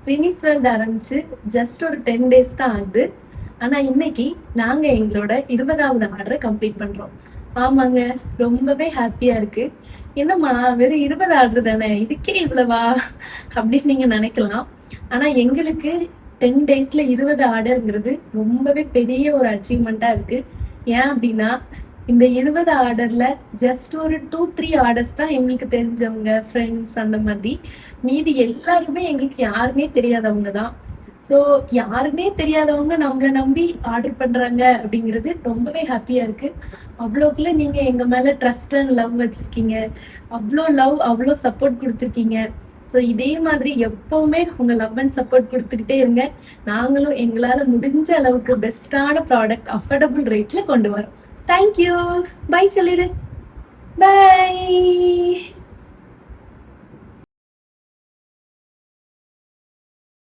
ரினிஸ் world ஆரம்பிச்சு just ஒரு 10 days தான் ஆகுது. ஆனா இன்னைக்கு நாங்க எங்களோட 20வது ஆர்டரை கம்ப்ளீட் பண்றோம். ஆமாங்க, ரொம்பவே ஹாப்பியா இருக்கு. என்னம்மா வெறும் 20 ஆர்டர் தானே, இதுக்கே இவ்வளவா அப்படின்னு நீங்க நினைக்கலாம். ஆனா எங்களுக்கு 10 daysல 20 ஆர்டர்ங்கிறது ரொம்பவே பெரிய ஒரு அச்சீவ்மெண்டா இருக்கு. ஏன் அப்படின்னா இந்த 20 ஆர்டர்ல ஜஸ்ட் ஒரு 2-3 ஆர்டர்ஸ் தான் எங்களுக்கு தெரிஞ்சவங்க, ஃப்ரெண்ட்ஸ் அந்த மாதிரி. மீதி எல்லாருமே எங்களுக்கு யாருமே தெரியாதவங்க தான். ஸோ யாருமே தெரியாதவங்க நம்மளை நம்பி ஆர்டர் பண்றாங்க அப்படிங்கிறது ரொம்பவே ஹாப்பியா இருக்கு. அவ்வளோக்குள்ள நீங்க எங்க மேல ட்ரஸ்ட் அண்ட் லவ் வச்சிருக்கீங்க. அவ்வளோ லவ், அவ்வளோ சப்போர்ட் கொடுத்துருக்கீங்க. ஸோ இதே மாதிரி எப்பவுமே உங்க லவ் அண்ட் சப்போர்ட் கொடுத்துக்கிட்டே இருங்க. நாங்களும் எங்களால முடிஞ்ச அளவுக்கு பெஸ்டான ப்ராடக்ட் அஃபோர்டபுள் ரேட்ல கொண்டு வரோம். தேங்க்யூ. பை சொல்லிடு. பை.